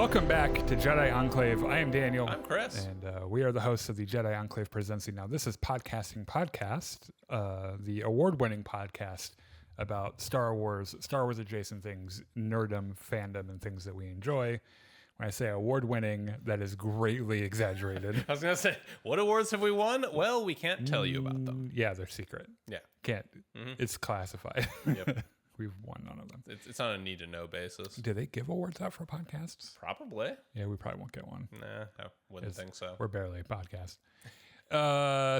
Welcome back to Jedi Enclave. I am Daniel. I'm Chris. And we are the hosts of the Jedi Enclave Presents. Now, this is Podcasting Podcast, the award-winning podcast about Star Wars adjacent things, nerdom, fandom, and things that we enjoy. When I say award-winning, that is greatly exaggerated. I was going to say, what awards have we won? Well, we can't tell you about them. Yeah, they're secret. Yeah. Can't. It's classified. Yep. We've won none of them. It's on a need-to-know basis. Do they give awards out for podcasts? Probably. Yeah, we probably won't get one. Nah, I wouldn't think so. We're barely a podcast.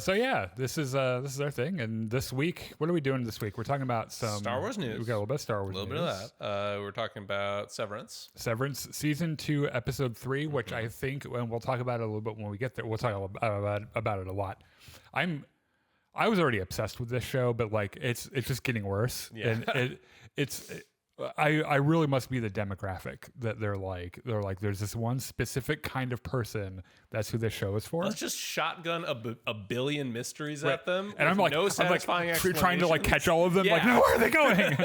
So yeah, this is our thing. And this week, what are we doing this week? We're talking about some Star Wars news. We got a little bit of Star Wars news. A little bit of that. We're talking about Severance. Severance Season 2, Episode 3, which I think, and we'll talk about it a little bit when we get there. We'll talk about it a lot. I was already obsessed with this show, but like it's just getting worse. Yeah. And I really must be the demographic that they're like there's this one specific kind of person that's who this show is for. Let's just shotgun a billion mysteries at them. And I'm like, no satisfying trying to like catch all of them. Yeah. Like, no, where are they going?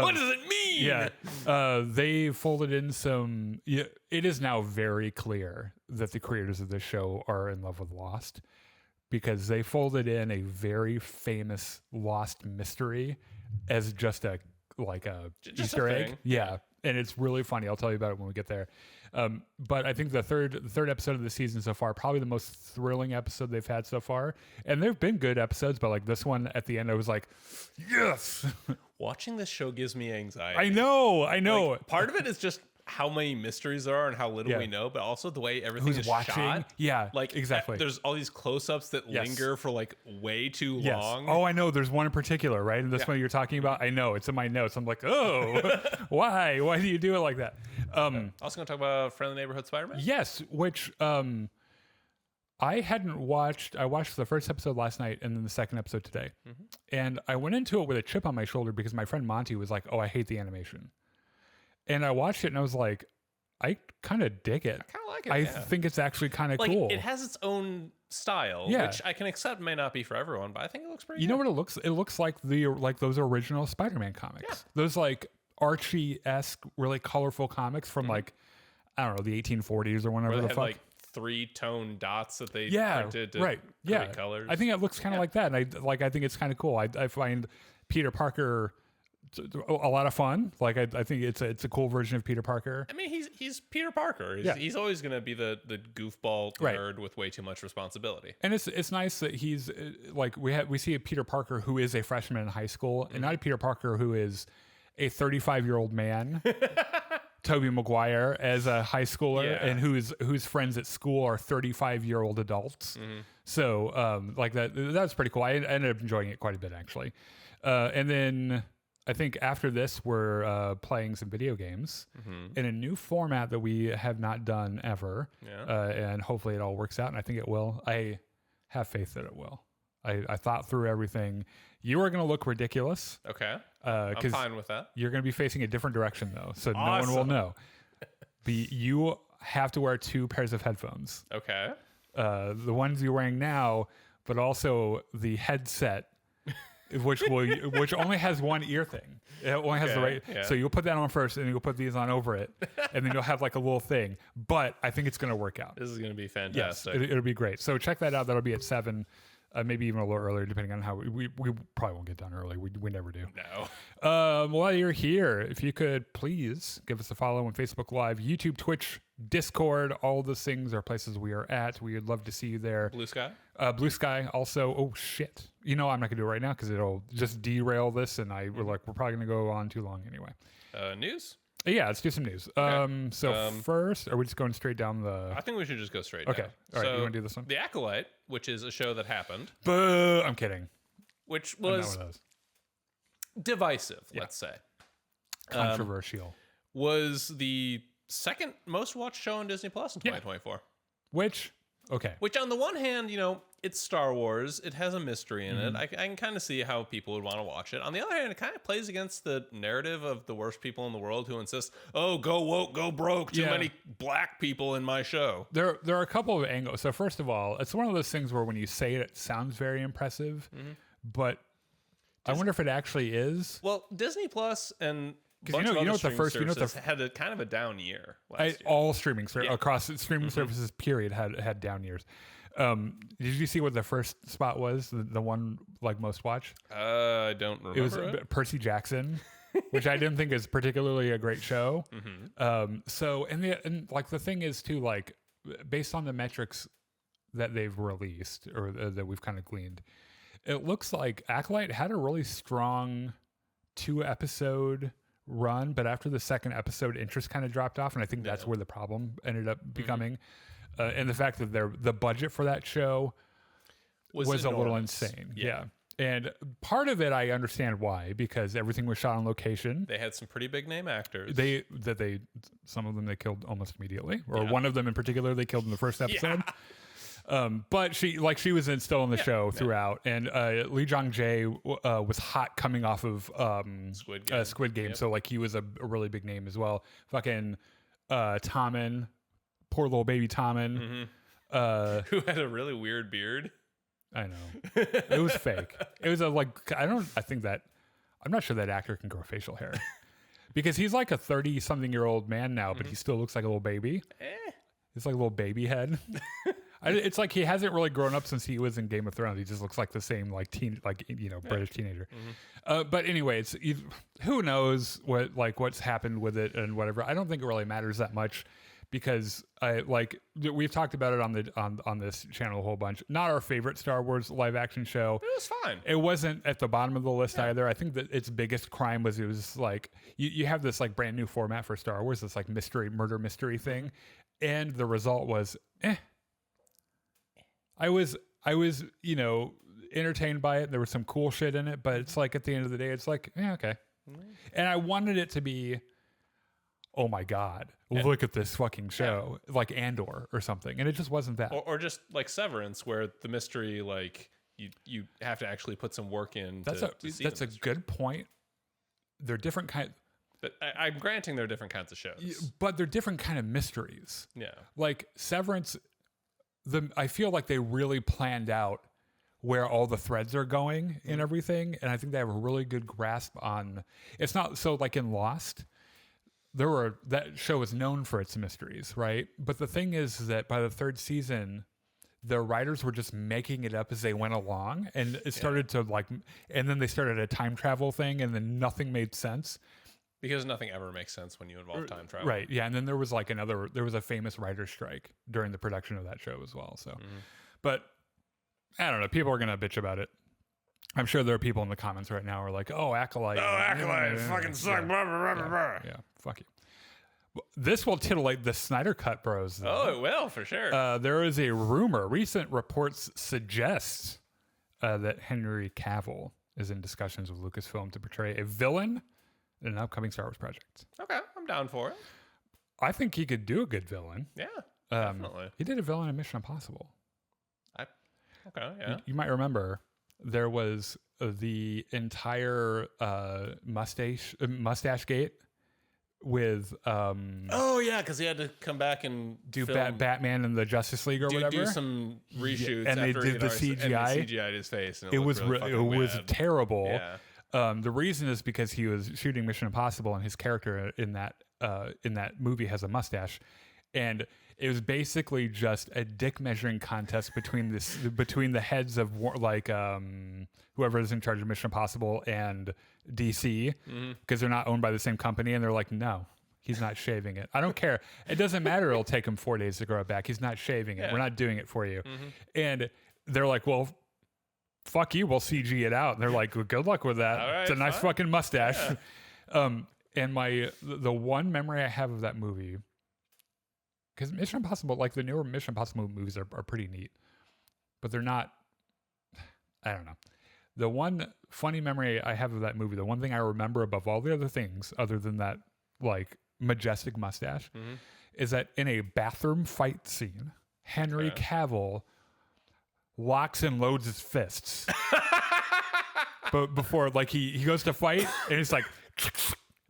What does it mean? Yeah. They folded in some. Yeah, it is now very clear that the creators of this show are in love with Lost, because they folded in a very famous Lost mystery as just a Easter egg. Thing. Yeah. And it's really funny. I'll tell you about it when we get there. But I think the third episode of the season so far, probably the most thrilling episode they've had so far. And there've been good episodes, but like this one at the end, I was like, yes. Watching this show gives me anxiety. I know. Like, part of it is just how many mysteries there are and how little we know, but also the way everything is watching? shot. Yeah, like exactly. There's all these close-ups that linger for like way too long. Oh, I know. There's one in particular, right? And this one you're talking about, I know. It's in my notes. I'm like, oh, why? Why do you do it like that? Also going to talk about Friendly Neighborhood Spider-Man. Yes, which I hadn't watched. I watched the first episode last night and then the second episode today. And I went into it with a chip on my shoulder because my friend Monty was like, oh, I hate the animation. And I watched it and I was like, I kind of dig it. I kind of like it. I think it's actually kind of like, cool. It has its own style, which I can accept may not be for everyone, but I think it looks pretty good. You know what it looks? It looks like those original Spider-Man comics. Yeah. Those like Archie-esque, really colorful comics from like, I don't know, the 1840s or whenever the fuck. Like 3-tone dots that they printed to create colors. I think it looks kind of like that. And I think it's kind of cool. I find Peter Parker a lot of fun. Like I think it's a cool version of Peter Parker. I mean, he's Peter Parker. He's always going to be the goofball nerd with way too much responsibility. And it's nice that he's like we see a Peter Parker who is a freshman in high school, and not a Peter Parker who is a 35-year-old man. Tobey Maguire as a high schooler, and whose friends at school are 35-year-old adults. So like that's pretty cool. I ended up enjoying it quite a bit actually. And then I think after this, we're playing some video games in a new format that we have not done ever. And hopefully it all works out, and I think it will. I have faith that it will. I thought through everything. You are going to look ridiculous. Okay. I'm fine with that. You're going to be facing a different direction, though, so no one will know. You have to wear 2 pairs of headphones. Okay. The ones you're wearing now, but also the headset, which only has one ear thing. It only has the right. Yeah. So you'll put that on first, and then you'll put these on over it, and then you'll have like a little thing. But I think it's going to work out. This is going to be fantastic. Yes, it'll be great. So check that out. That'll be at 7. Maybe even a little earlier, depending on how we probably won't get done early. We never do. No. While you're here, if you could please give us a follow on Facebook Live, YouTube, Twitch, Discord. All those things are places we are at. We would love to see you there. Blue Sky. Blue Sky. Also, oh shit. I'm not gonna do it right now because it'll just derail this, and we're probably gonna go on too long anyway. News. Yeah, let's do some news. So first, are we just going straight down the... I think we should just go straight down. Okay. All right, you want to do this one? The Acolyte, which is a show that happened. I'm kidding. Which was divisive, let's say. Controversial. Was the second most watched show on Disney Plus in 2024. Which on the one hand, it's Star Wars. It has a mystery in it. I can kind of see how people would want to watch it. On the other hand, it kind of plays against the narrative of the worst people in the world who insist, oh, go woke, go broke. Too many black people in my show. There are a couple of angles. So first of all, it's one of those things where when you say it, it sounds very impressive. But I wonder if it actually is. Well, Disney Plus and bunch of other streaming services had a kind of a down year last year. All streaming across streaming services period had down years. Did you see what the first spot was? The one like most watched? I don't remember. It was Percy Jackson, which I didn't think is particularly a great show. So and like the thing is too, like based on the metrics that they've released or that we've kind of gleaned, it looks like Acolyte had a really strong 2-episode run, but after the second episode, interest kind of dropped off, and I think that's where the problem ended up becoming. And the fact that the budget for that show was a little insane. Yeah. And part of it, I understand why, because everything was shot on location. They had some pretty big name actors. Some of them they killed almost immediately, or one of them in particular they killed in the first episode. But she was still in the show throughout, and Lee Jong-jae was hot coming off of Squid Game, so like he was a really big name as well. Fucking Tommen. Poor little baby Tommen. Who had a really weird beard. I know. It was fake. It was I'm not sure that actor can grow facial hair. Because he's like a 30-something-year-old man now, but he still looks like a little baby. It's like a little baby head. It's like he hasn't really grown up since he was in Game of Thrones. He just looks like the same British teenager. But anyway, who knows what's happened with it and whatever. I don't think it really matters that much. Because we've talked about it on this channel a whole bunch. Not our favorite Star Wars live action show. It was fine. It wasn't at the bottom of the list either. I think that its biggest crime was it was like you have this like brand new format for Star Wars, this like murder mystery thing, and the result was I was entertained by it. There was some cool shit in it, but it's like at the end of the day, it's like okay. And I wanted it to be, oh my God, look at this fucking show, like Andor or something. And it just wasn't that. Or just like Severance, where the mystery, like you have to actually put some work in. That's a good point. They're different kind. But I'm granting they're different kinds of shows. But they're different kind of mysteries. Yeah. Like Severance, I feel like they really planned out where all the threads are going and everything. And I think they have a really good grasp on, it's not so like in Lost, that show is known for its mysteries, right? But the thing is that by the third season, the writers were just making it up as they went along, and it started to and then they started a time travel thing, and then nothing made sense. Because nothing ever makes sense when you involve time travel. Right, yeah, and then there was a famous writer's strike during the production of that show as well, so. But, I don't know, people are going to bitch about it. I'm sure there are people in the comments right now who are like, oh, Acolyte. Oh, Acolyte fucking suck. Blah, blah, blah, blah. Yeah, fuck you. This will titillate the Snyder Cut bros, though. Oh, it will, for sure. There is a rumor. Recent reports suggest that Henry Cavill is in discussions with Lucasfilm to portray a villain in an upcoming Star Wars project. Okay, I'm down for it. I think he could do a good villain. Yeah, definitely. He did a villain in Mission Impossible. Okay, yeah. You might remember there was the entire mustache gate with because he had to come back and do Batman and the Justice League or whatever. Do some reshoots, and they did the CGI. And they CGI'd his face. And it was bad. terrible. Yeah. The reason is because he was shooting Mission Impossible, and his character in that movie has a mustache, and it was basically just a dick measuring contest between the heads of whoever is in charge of Mission Impossible and DC, because they're not owned by the same company, and they're like, no, he's not shaving it. I don't care. It doesn't matter. It'll take him 4 days to grow it back. He's not shaving it. We're not doing it for you. And they're like, well, fuck you. We'll CG it out. And they're like, well, good luck with that. Right, it's a nice fucking mustache. Yeah. And the one memory I have of that movie, because Mission Impossible, like the newer Mission Impossible movies are pretty neat, but they're not, I don't know. The one funny memory I have of that movie, the one thing I remember above all the other things, other than that like majestic mustache, is that in a bathroom fight scene, Henry Cavill locks and loads his fists. But before, like he goes to fight, and it's like,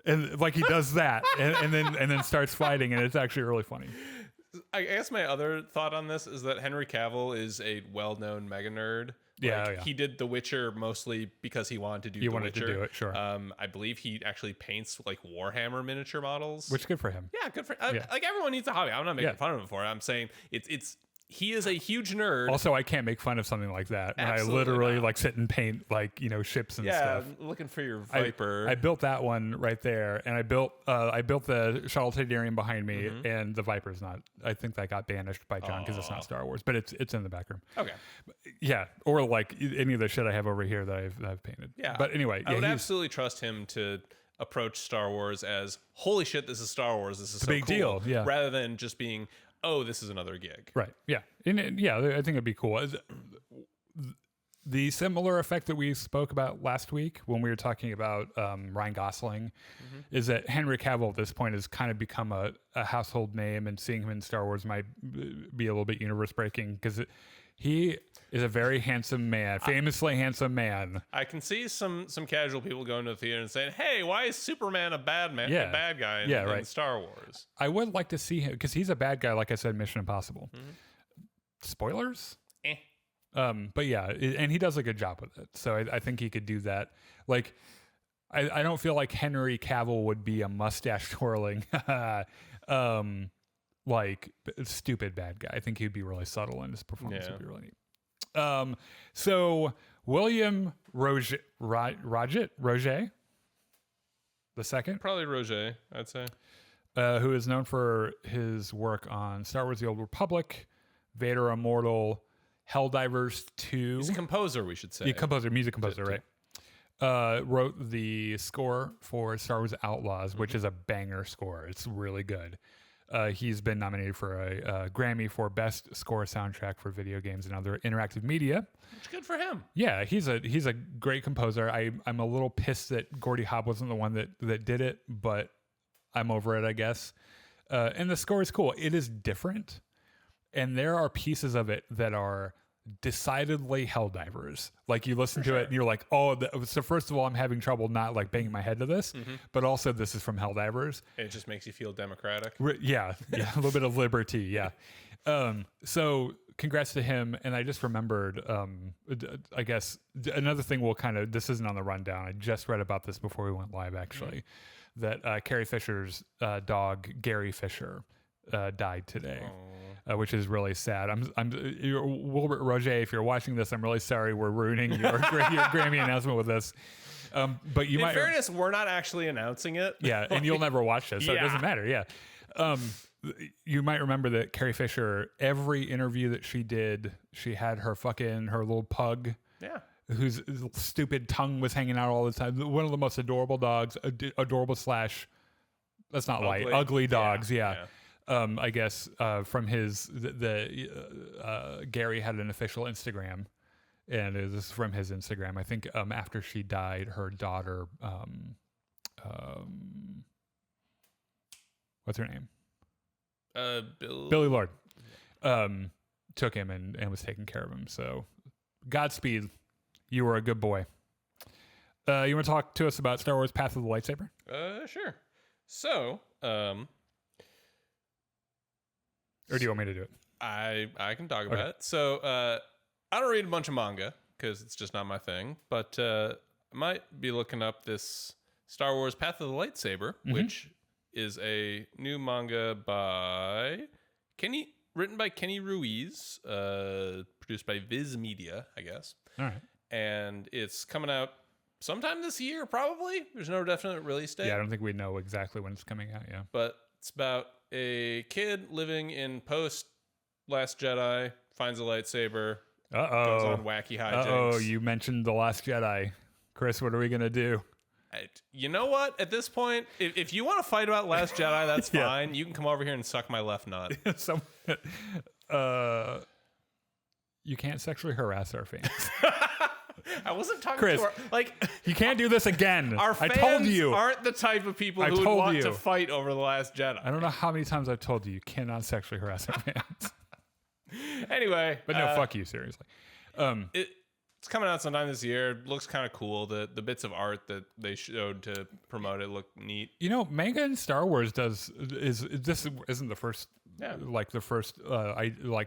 and like he does that, and then starts fighting, and it's actually really funny. I guess my other thought on this is that Henry Cavill is a well-known mega nerd. Yeah, He did The Witcher mostly because he wanted to do He The wanted to Witcher. do it, sure. I believe he actually paints like Warhammer miniature models. Which good for him. Yeah, good for like everyone needs a hobby. I'm not making fun of him for it. I'm saying it's he is a huge nerd. Also, I can't make fun of something like that. And I Absolutely literally not. like sit and paint like, ships and stuff. Looking for your Viper. I built that one right there, and I built the shuttle Tydirium behind me, and the Viper's not. I think that got banished by John because it's not Star Wars, but it's in the back room. Okay. Yeah, or like any of the shit I have over here that I've painted. Yeah. But anyway, I would absolutely trust him to approach Star Wars as, holy shit, this is Star Wars. This is so big cool. deal, yeah. Rather than just being, oh, this is another gig. Right. Yeah. And yeah, I think it'd be cool. The similar effect that we spoke about last week when we were talking about Ryan Gosling is that Henry Cavill at this point has kind of become a household name, and seeing him in Star Wars might be a little bit universe breaking because he is a very handsome man, famously handsome man. I can see some casual people going to the theater and saying, hey, why is Superman a bad man, a bad guy in Star Wars? I would like to see him because he's a bad guy, like I said, Mission Impossible. Spoilers? But yeah, and he does a good job with it. So I think he could do that. Like, I don't feel like Henry Cavill would be a mustache twirling, like stupid bad guy. I think he'd be really subtle, and his performance would be really neat. So William Roget the second, probably Roget, I'd say, who is known for his work on Star Wars: The Old Republic, Vader Immortal, Helldivers 2. He's a composer, we should say. Music composer, right? Wrote the score for Star Wars Outlaws, which is a banger score. It's really good. He's been nominated for a Grammy for Best Score Soundtrack for Video Games and Other Interactive Media. It's good for him. Yeah, he's a great composer. I'm a little pissed that Gordy Hobb wasn't the one that did it, but I'm over it, I guess. And the score is cool. It is different. And there are pieces of it that are decidedly Helldivers. Like you listen to it and you're like, oh, so first of all, I'm having trouble not like banging my head to this, but also this is from Helldivers. It just makes you feel democratic. Yeah, a little bit of liberty. Yeah. So congrats to him. And I just remembered, I guess another thing this isn't on the rundown. I just read about this before we went live actually, that Carrie Fisher's dog, Gary Fisher, died today. Which is really sad. Wilbert Roget, if you're watching this, I'm really sorry we're ruining your Grammy announcement with this. But in fairness, we're not actually announcing it. Yeah, and you'll never watch this, so it doesn't matter. Yeah. You might remember that Carrie Fisher, every interview that she did, she had her little pug. Yeah. Whose stupid tongue was hanging out all the time. One of the most adorable dogs, adorable / that's not ugly. Ugly dogs. Yeah. I guess from Gary had an official Instagram, and it was from his Instagram. I think after she died, her daughter, what's her name? Billy Lord, took him and was taking care of him. So, Godspeed, you were a good boy. You want to talk to us about Star Wars: Path of the Lightsaber? Sure. So, or do you want me to do it? I can talk about it. So I don't read a bunch of manga because it's just not my thing. But I might be looking up this Star Wars Path of the Lightsaber, which is a new manga written by Kenny Ruiz, produced by Viz Media, I guess. All right. And it's coming out sometime this year, probably. There's no definite release date. Yeah, I don't think we know exactly when it's coming out, yeah. But it's about a kid living in post Last Jedi, finds a lightsaber, goes on wacky hijinks. You mentioned The Last Jedi. Chris, what are we going to do? You know what? At this point, if you want to fight about Last Jedi, that's fine. You can come over here and suck my left nut. You can't sexually harass our fans. I wasn't talking Chris, to our, you can't do this again. Our fans I told you. Aren't the type of people who would want to fight over The Last Jedi. I don't know how many times I've told you cannot sexually harass our fans. Anyway. But no, fuck you, seriously. It's coming out sometime this year. It looks kind of cool. The bits of art that they showed to promote it look neat. You know, manga in Star Wars isn't the first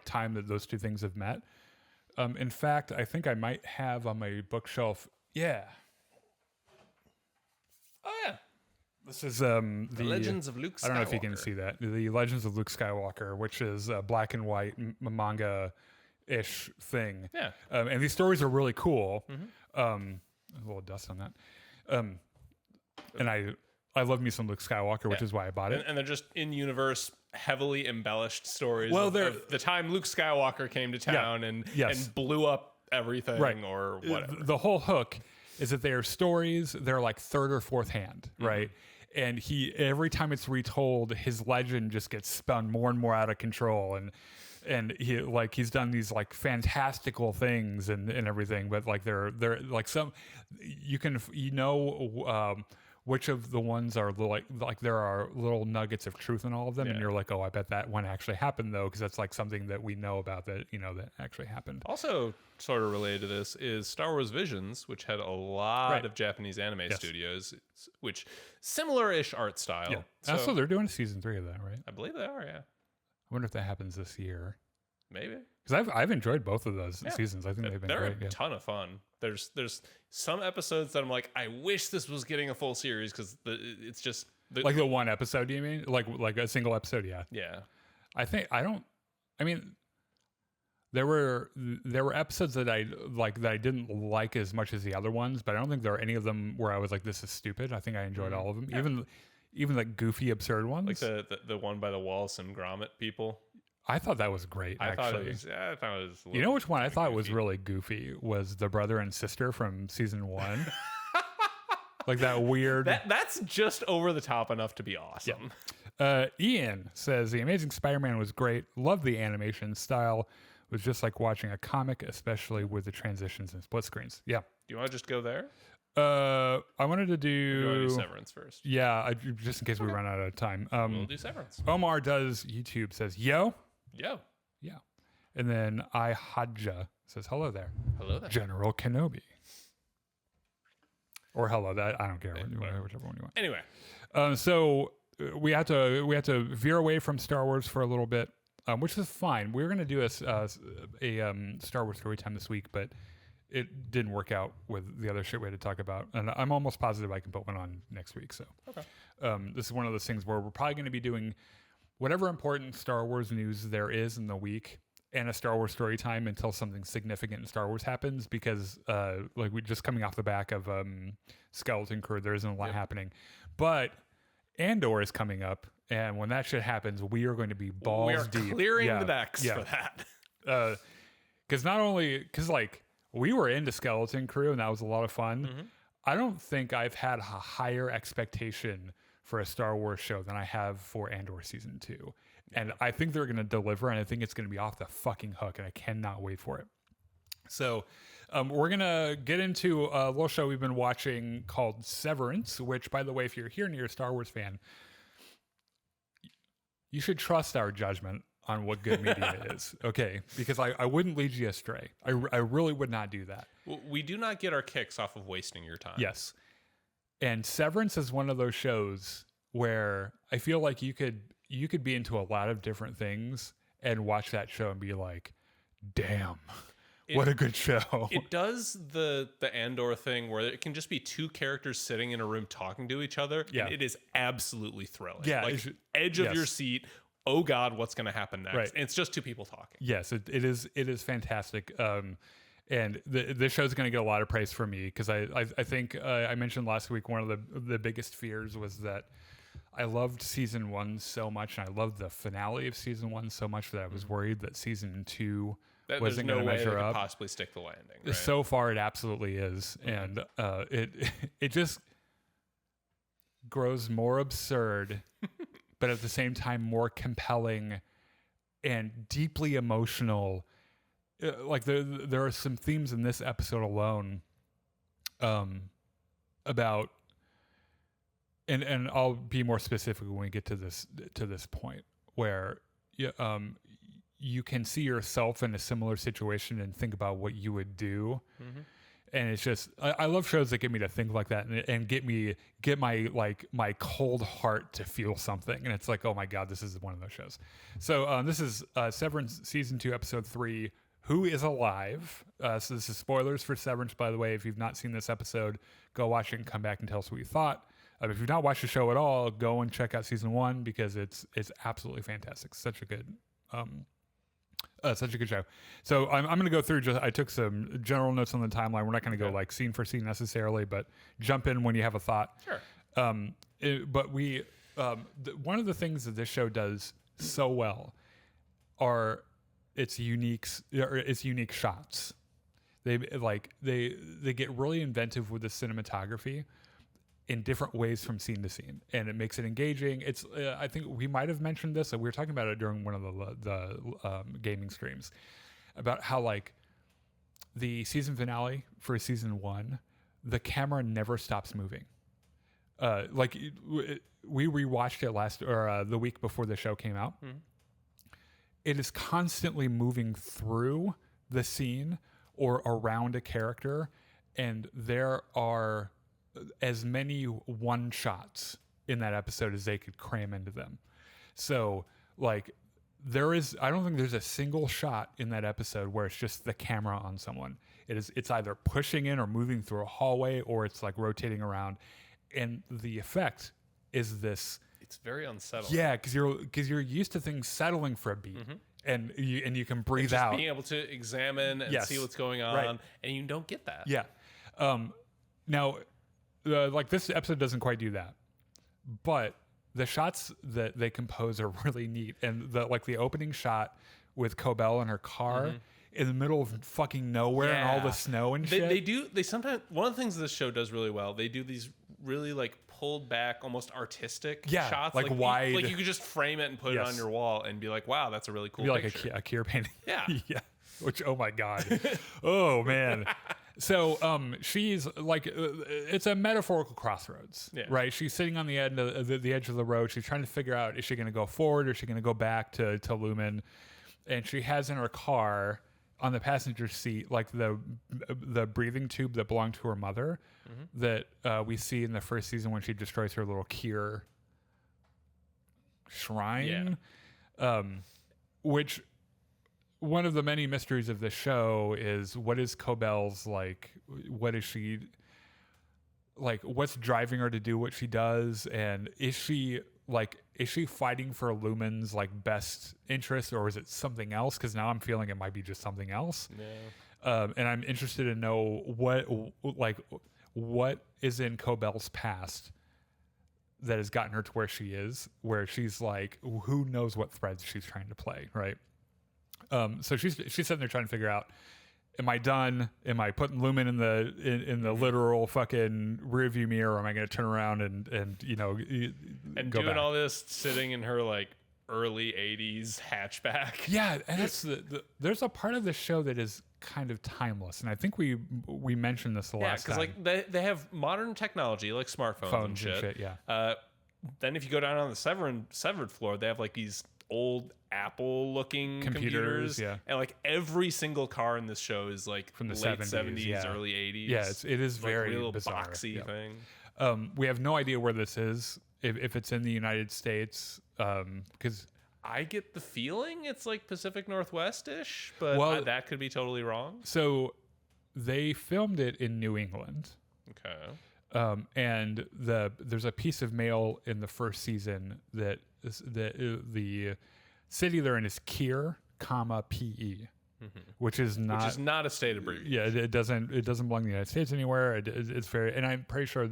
time that those two things have met. In fact, I think I might have on my bookshelf. Yeah. Oh yeah. This is the Legends of Luke Skywalker. I don't know if you can see that. The Legends of Luke Skywalker, which is a black and white manga-ish thing. Yeah. And these stories are really cool. A little dust on that. And I love me some Luke Skywalker, which is why I bought it. And they're just in-universe, heavily embellished stories Well, of the time Luke Skywalker came to town and blew up everything or whatever. The whole hook is that they are stories. They're like third or fourth hand, right? And every time it's retold, his legend just gets spun more and more out of control. And he's done these like fantastical things and everything, but like they're like some which of the ones are like there are little nuggets of truth in all of them, and you're like, oh, I bet that one actually happened though, because that's like something that we know about that that actually happened. Also, sort of related to this is Star Wars Visions, which had a lot of Japanese anime studios, which similar-ish art style. Yeah. So they're doing season 3 of that, right? I believe they are. Yeah. I wonder if that happens this year. Maybe. Because I've enjoyed both of those seasons. I think they've been they're great. a ton of fun. There's some episodes that I'm like, I wish this was getting a full series because it's just like the one episode. Do you mean like a single episode? Yeah. Yeah. There were episodes that I didn't like as much as the other ones, but I don't think there are any of them where I was like, this is stupid. I think I enjoyed all of them, even like goofy, absurd ones. Like the one by the Wallace and Gromit people. I thought that was great. I thought it was. You know which one I thought was really goofy was the brother and sister from season 1. Like that weird. That's just over the top enough to be awesome. Yeah. Ian says the Amazing Spider-Man was great. Loved the animation style. It was just like watching a comic, especially with the transitions and split screens. Yeah. Do you want to just go there? I wanted to do. You want to do Severance first? Yeah, just in case we run out of time. We'll do Severance. Omar does YouTube says yo. Yo. Yeah. And then I Hadja says hello there. Hello there. General Kenobi. Or hello that I don't care whichever one you want. Anyway. So we had to veer away from Star Wars for a little bit, which is fine. We were going to do a Star Wars story time this week, but it didn't work out with the other shit we had to talk about. And I'm almost positive I can put one on next week. So this is one of those things where we're probably going to be doing whatever important Star Wars news there is in the week and a Star Wars story time until something significant in Star Wars happens, because like we just coming off the back of Skeleton Crew, there isn't a lot happening. But Andor is coming up, and when that shit happens, we are going to be balls deep. We are clearing the decks for that. Because like we were into Skeleton Crew, and that was a lot of fun. I don't think I've had a higher expectation for a Star Wars show than I have for Andor season 2. And I think they're going to deliver, and I think it's going to be off the fucking hook, and I cannot wait for it. So we're going to get into a little show we've been watching called Severance, which, by the way, if you're here and you're a Star Wars fan, you should trust our judgment on what good media is, okay? Because I wouldn't lead you astray. I really would not do that. We do not get our kicks off of wasting your time. Yes. And Severance is one of those shows where I feel like you could be into a lot of different things and watch that show and be like, damn, what a good show. It does the Andor thing where it can just be two characters sitting in a room talking to each other. Yeah. And it is absolutely thrilling. Yeah. Like edge of your seat. Oh God, what's going to happen next? Right. And it's just two people talking. Yes, it is fantastic. And this show's going to get a lot of praise from me, because I think I mentioned last week one of the biggest fears was that I loved season 1 so much, and I loved the finale of season 1 so much that I was worried that season 2 wasn't going to measure up. Possibly stick the landing. Right? So far, it absolutely is, and it just grows more absurd, but at the same time more compelling and deeply emotional. Like there are some themes in this episode alone about, and I'll be more specific when we get to this point, where you can see yourself in a similar situation and think about what you would do. And it's just I love shows that get me to think like that and get my cold heart to feel something. And it's like, oh my God, this is one of those shows. So this is Severance season 2 episode 3. who is alive. So this is spoilers for Severance, by the way. If you've not seen this episode, go watch it and come back and tell us what you thought. If you've not watched the show at all, go and check out season 1 because it's absolutely fantastic. Such a good show. So I'm going to go through. I took some general notes on the timeline. We're not going to go like scene for scene necessarily, but jump in when you have a thought. Sure. One of the things that this show does so well are its unique shots. They get really inventive with the cinematography in different ways from scene to scene, and it makes it engaging. It's I think we might have mentioned this, and we were talking about it during one of the gaming streams about how like the season finale for season 1, the camera never stops moving. We rewatched it the week before the show came out. Mm-hmm. It is constantly moving through the scene or around a character, and there are as many one shots in that episode as they could cram into them. So like I don't think there's a single shot in that episode where it's just the camera on someone. It's either pushing in or moving through a hallway, or it's like rotating around. And the effect is this. It's very unsettling. Yeah, because you're used to things settling for a beat, and you can breathe out, being able to examine and see what's going on, and you don't get that. Yeah. Now, like this episode doesn't quite do that, but the shots that they compose are really neat, and the opening shot with Cobell in her car. In the middle of fucking nowhere and all the snow and shit. They sometimes, one of the things this show does really well, they do these really like pulled back, almost artistic shots. Like wide. You could just frame it and put it on your wall and be like, wow, that's a really cool picture. Like a Kier painting. Yeah. Yeah. Which, oh my God. Oh man. So she's like, it's a metaphorical crossroads, right? She's sitting on the end of the edge of the road. She's trying to figure out, is she going to go forward or is she going to go back to Lumen? And she has in her car on the passenger seat, like the breathing tube that belonged to her mother that we see in the first season when she destroys her little Kier shrine. Which one of the many mysteries of the show is, what is Cobell's like? What is she like? What's driving her to do what she does? And is she fighting for Lumen's like best interest, or is it something else? Because now I'm feeling it might be just something else. Yeah. And I'm interested to know what is in Cobell's past that has gotten her to where she is, where she's like, who knows what threads she's trying to play, right? So she's sitting there trying to figure out, am I done? Am I putting Lumen in the literal fucking rearview mirror, or am I going to turn around and go doing back? all this sitting in her like early 80s hatchback? Yeah, and that's there's a part of the show that is kind of timeless, and I think we mentioned this the last time. Yeah, because like they have modern technology like smartphones and shit. Yeah. Then if you go down on the severed floor, they have like these old Apple-looking computers, and like every single car in this show is like from the late 70s, early 80s. Yeah, it is like very real bizarre, boxy thing. We have no idea where this is, if it's in the United States, because I get the feeling it's like Pacific Northwest-ish, but that could be totally wrong. So they filmed it in New England. Okay. And there's a piece of mail in the first season that the city they're in is Kier, PE, which is not a state abbreviation. Yeah, it doesn't belong to the United States anywhere. It's very, and I'm pretty sure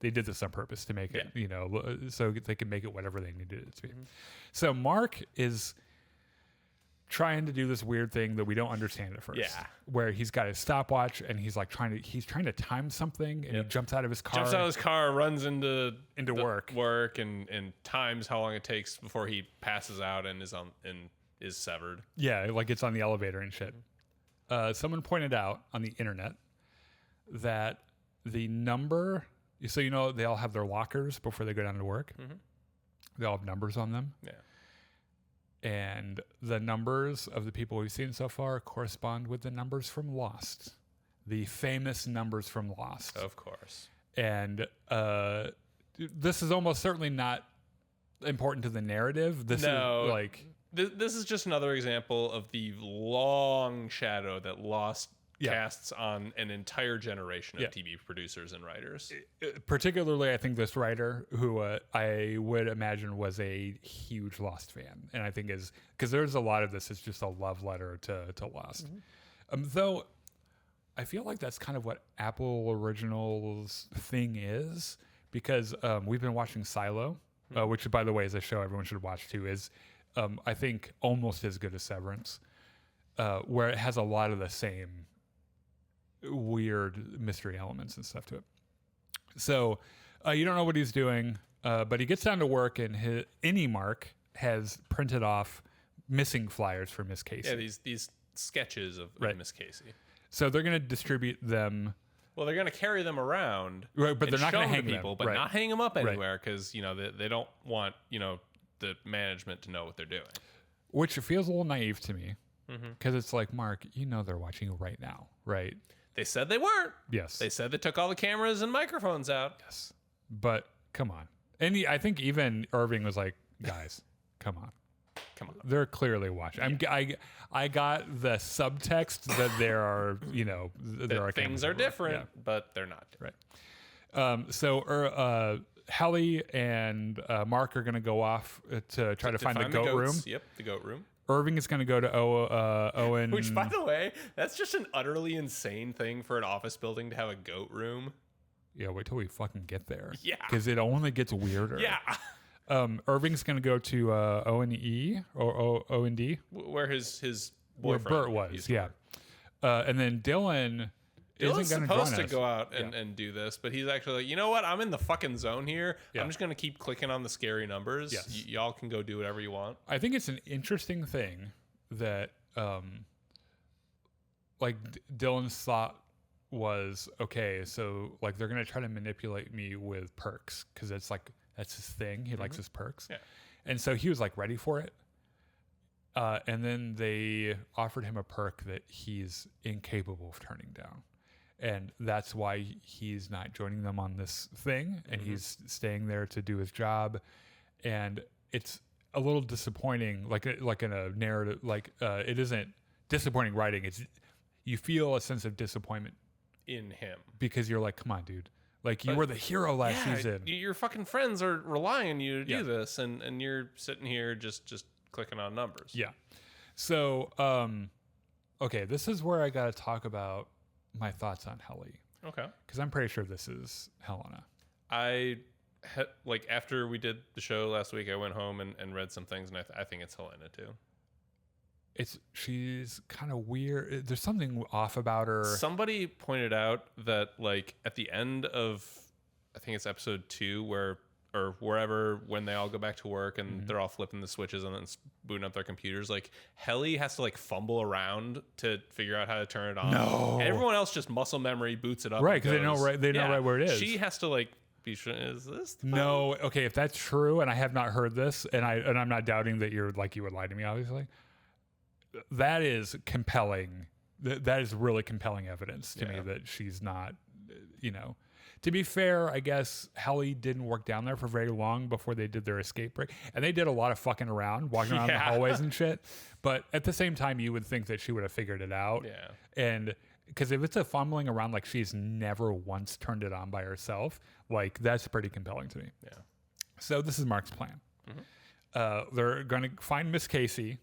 they did this on purpose to make it, so they can make it whatever they needed it to be. So Mark is trying to do this weird thing that we don't understand at first. Yeah. Where he's got his stopwatch and he's like trying to time something, and he jumps out of his car. Runs into work and times how long it takes before he passes out and is severed. Yeah, like it's on the elevator and shit. Someone pointed out on the internet that the number, so they all have their lockers before they go down to work. They all have numbers on them. Yeah. And the numbers of the people we've seen so far correspond with the numbers from Lost. The famous numbers from Lost. Of course. And this is almost certainly not important to the narrative. This is like... This is just another example of the long shadow that Lost casts on an entire generation of TV producers and writers. Particularly, I think this writer, who I would imagine was a huge Lost fan, and I think is because there's a lot of this is just a love letter to Lost. Though I feel like that's kind of what Apple Originals thing is, because we've been watching Silo, which, by the way, is a show everyone should watch too. Is I think almost as good as Severance, where it has a lot of the same weird mystery elements and stuff to it. So you don't know what he's doing, but he gets down to work, and his AnyMark has printed off missing flyers for Miss Casey. Yeah, these sketches of Miss Casey. So they're going to distribute them. Well, they're going to carry them around, right? But they're not going to hang people, them, but not hang them up anywhere because they don't want the management to know what they're doing. Which feels a little naive to me, because it's like, Mark, they're watching you right now, right? They said they weren't. Yes. They said they took all the cameras and microphones out. Yes. But come on. And I think even Irving was like, guys, come on. Come on. They're clearly watching. I got the subtext that there are, there are things are different, but they're not different. Right. So Helly and Mark are going to go off to try to find the goat room. Yep, the goat room. Irving is going to go to Owen. Which, by the way, that's just an utterly insane thing for an office building to have a goat room. Yeah, wait till we fucking get there. Yeah. Because it only gets weirder. Yeah. Irving's going to go to O&E or O&D. Where his boyfriend. Where Bert was, yeah. And then Dylan's supposed to go out and do this, but he's actually like, you know what? I'm in the fucking zone here. Yeah. I'm just going to keep clicking on the scary numbers. Yes. Y'all can go do whatever you want. I think it's an interesting thing that, Dylan's thought was, okay, so, they're going to try to manipulate me with perks, because it's that's his thing. He likes his perks. Yeah. And so he was, ready for it. And then they offered him a perk that he's incapable of turning down. And that's why he's not joining them on this thing, and he's staying there to do his job. And it's a little disappointing, like in a narrative, it isn't disappointing writing. It's you feel a sense of disappointment in him because you're like, come on, dude. You were the hero last season. Your fucking friends are relying on you to do this, and you're sitting here just clicking on numbers. Yeah. So, okay, this is where I got to talk about my thoughts on Helly. Okay. Because I'm pretty sure this is Helena. After we did the show last week, I went home and read some things, and I think it's Helena too. She's kind of weird. There's something off about her. Somebody pointed out that at the end of, I think it's episode 2, wherever, when they all go back to work and they're all flipping the switches and then booting up their computers, Helly has to fumble around to figure out how to turn it on. No. And everyone else just muscle memory boots it up. Right, because they know right where it is. She has to be sure, is this the No, okay, if that's true, and I have not heard this, and I'm not doubting that you would lie to me, obviously. That is compelling. That is really compelling evidence to me that she's not, To be fair, I guess Helly didn't work down there for very long before they did their escape break. And they did a lot of fucking around, walking around the hallways and shit. But at the same time, you would think that she would have figured it out. Yeah. And because if it's a fumbling around, she's never once turned it on by herself, that's pretty compelling to me. Yeah. So this is Mark's plan. They're going to find Miss Casey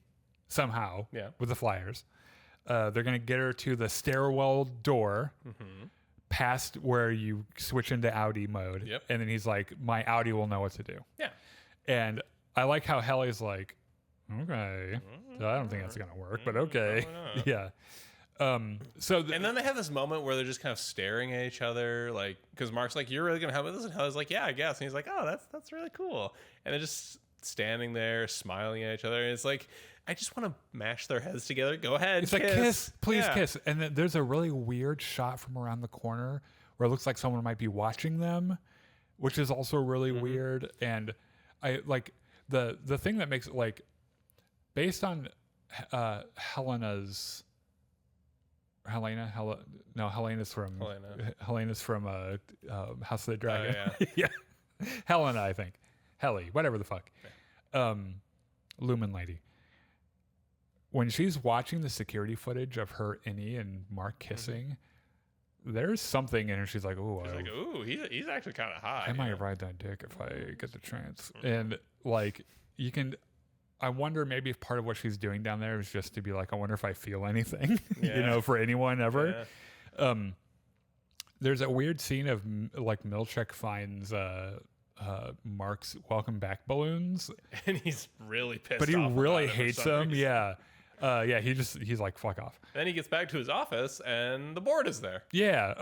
somehow with the flyers. They're going to get her to the stairwell door. Past where you switch into Audi mode. Yep. And then he's like, my Audi will know what to do. Yeah. And I like how Helly's like, okay, I don't think that's going to work, but okay. Yeah. And then they have this moment where they're just kind of staring at each other, because Mark's like, you're really going to help with this? And Helly's like, yeah, I guess. And he's like, oh, that's really cool. And they're just standing there smiling at each other. And it's like, I just want to mash their heads together. Go ahead. It's kiss, please kiss. And then there's a really weird shot from around the corner where it looks like someone might be watching them, which is also really weird. And I the thing that makes it based on Helena's from House of the Dragon. Yeah. Helena, I think. Helly, whatever the fuck. Lumen Lady. when she's watching the security footage of her, Innie, and Mark kissing, there's something in her. She's like, "Ooh, She's like, ooh, he's actually kind of hot. I might ride that dick if I get the chance." And like, you can. I wonder maybe if part of what she's doing down there is just to be like, I wonder if I feel anything, for anyone ever. Yeah. There's a weird scene of like Milchick finds Mark's welcome back balloons, and he's really pissed. But he off really about it hates them. Yeah. He's like, fuck off. Then he gets back to his office and the board is there. Yeah.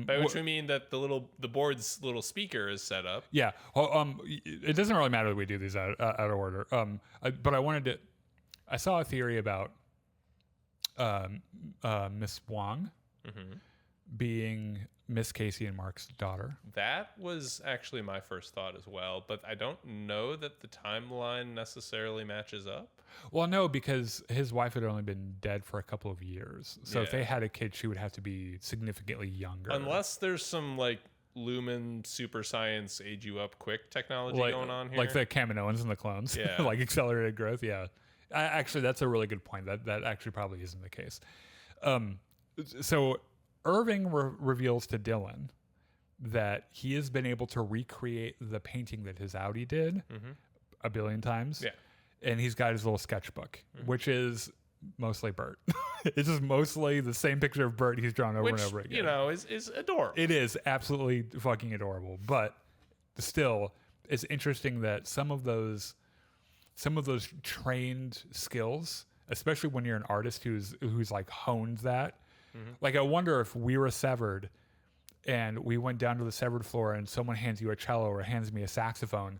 By which we mean that the board's little speaker is set up. Yeah. It doesn't really matter that we do these out of order. But I saw a theory about Miss Wong being Miss Casey and Mark's daughter. That was actually my first thought as well, but I don't know that the timeline necessarily matches up. Well, no, because his wife had only been dead for a couple of years. So if they had a kid, she would have to be significantly younger. Unless there's some like Lumen super science age you up quick technology going on here. Like the Kaminoans and the clones. Yeah. Like accelerated growth. Yeah. Actually, that's a really good point. That actually probably isn't the case. So Irving reveals to Dylan that he has been able to recreate the painting that his Audi did a billion times. Yeah. And he's got his little sketchbook, which is mostly Bert. It's just mostly the same picture of Bert he's drawn over and over again. Is adorable. It is absolutely fucking adorable. But still, it's interesting that some of those trained skills, especially when you're an artist who's like honed that. Like, I wonder if we were severed and we went down to the severed floor and someone hands you a cello or hands me a saxophone,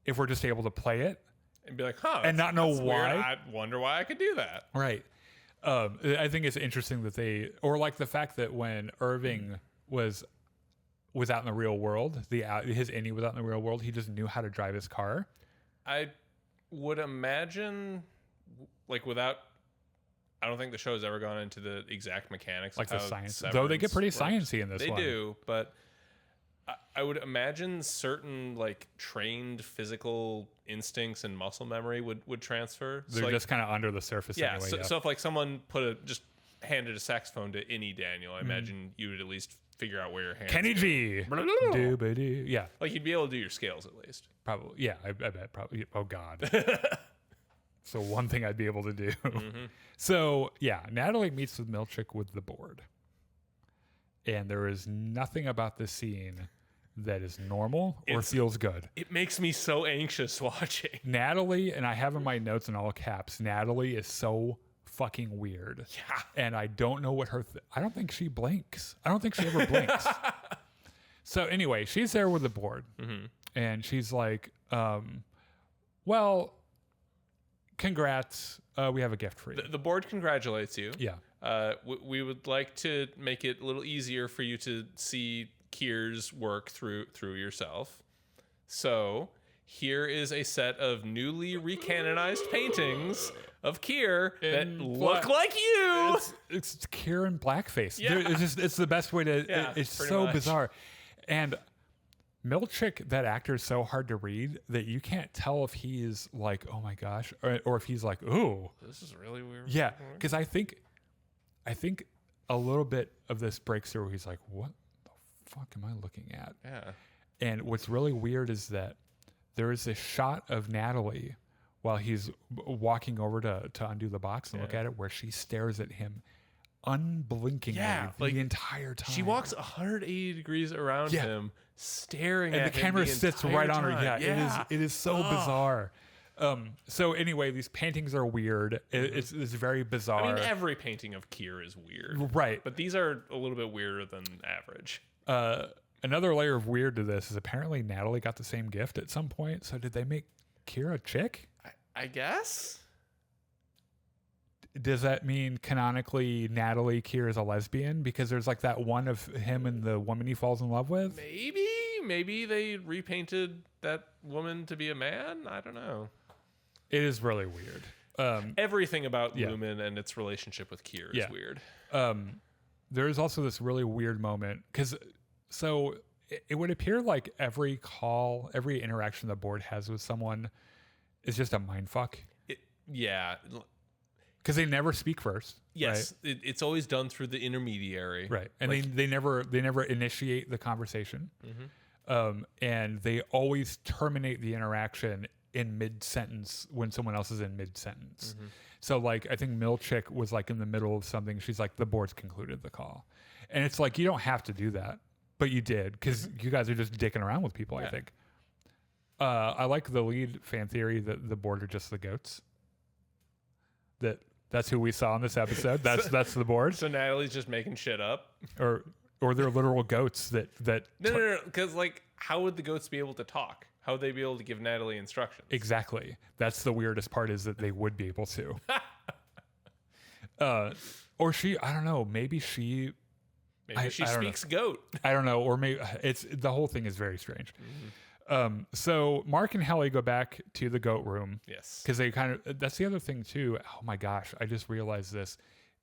if we're just able to play it and be like, huh, and not know why. Weird. I wonder why I could do that. Right. I think it's interesting that or like the fact that when Irving was out in the real world, his Innie was out in the real world, he just knew how to drive his car. I would imagine, like, I don't think the show's ever gone into the exact mechanics like of the how science. Severance Though they get pretty works. sciencey in this one. They do, but I would imagine certain like trained physical instincts and muscle memory would transfer. They're just kind of under the surface. Yeah, anyway, so if like someone just handed a saxophone to Innie Daniel, I imagine you would at least figure out where your hands Kenny go. G. Doo-ba-doo. Yeah. Like you'd be able to do your scales at least. Probably. Yeah, I bet. Probably. Oh, God. So one thing I'd be able to do. So, yeah, Natalie meets with Milchick with the board. And there is nothing about this scene that is normal or feels good. It makes me so anxious watching. Natalie, and I have in my notes in all caps, Natalie is so fucking weird. Yeah. And I don't know what I don't think she blinks. I don't think she ever blinks. So anyway, she's there with the board. And she's like, well, congrats. We have a gift for you. The board congratulates you. Yeah. We would like to make it a little easier for you to see Kier's work through yourself. So here is a set of newly recanonized paintings of Kier that look like you. It's Kier in blackface. Yeah. It's the best way to. Yeah, it's pretty so much. bizarre. And Milchick, that actor, is so hard to read that you can't tell if he's like, oh my gosh, or if he's like, ooh, This is really weird. yeah. Because I think a little bit of this breaks through. Where he's like, what the fuck am I looking at? Yeah. And what's really weird is that there is this shot of Natalie while he's walking over to undo the box and look at it, where she stares at him unblinkingly the entire time. She walks 180 degrees around him, staring at him. And the camera sits right on her. Yeah. It is so bizarre. So anyway, these paintings are weird. It's very bizarre. I mean, every painting of Kier is weird. Right. But these are a little bit weirder than average. Another layer of weird to this is apparently Natalie got the same gift at some point. So did they make Kier a chick? I guess. Does that mean canonically Natalie Kier is a lesbian? Because there's like that one of him and the woman he falls in love with. Maybe they repainted that woman to be a man. I don't know. It is really weird. Everything about Lumen and its relationship with Kier is weird. There is also this really weird moment because it would appear like every interaction the board has with someone is just a mindfuck. Yeah. because they never speak first. Yes, it's always done through the intermediary. Right. And Like, they never initiate the conversation. And they always terminate the interaction in mid-sentence when someone else is in mid-sentence. So like, I think Milchick was like in the middle of something. She's like, the board's concluded the call. And it's like, you don't have to do that, but you did because you guys are just dicking around with people, I think. I like the lead fan theory that the board are just the goats. That's who we saw in this episode. That's the board. So Natalie's just making shit up, or they're literal goats that no, because like, how would the goats be able to talk? How would they be able to give Natalie instructions? Exactly. That's the weirdest part, is that they would be able to. Or she, I don't know. Maybe she speaks goat. I don't know. Or maybe the whole thing is very strange. So Mark and Helly go back to the goat room. Yes. Because they that's the other thing too. Oh my gosh. I just realized this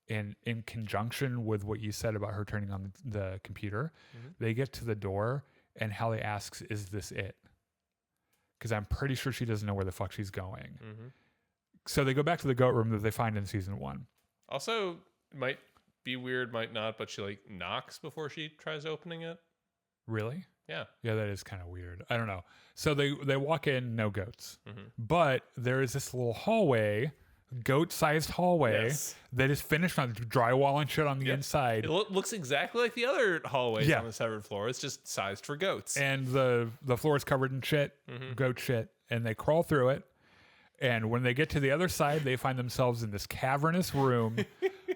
in conjunction with what you said about her turning on the computer. They get to the door and Helly asks, "Is this it?" Because I'm pretty sure she doesn't know where the fuck she's going. So they go back to the goat room that they find in season 1. Also, might be weird, might not, but she like knocks before she tries opening it. Really? Yeah. Yeah, that is kind of weird. I don't know. So they walk in, no goats. But there is this little hallway, goat-sized hallway, that is finished on drywall and shit on the inside. It looks exactly like the other hallways on the severed floor. It's just sized for goats. And the floor is covered in shit, goat shit, and they crawl through it. And when they get to the other side, they find themselves in this cavernous room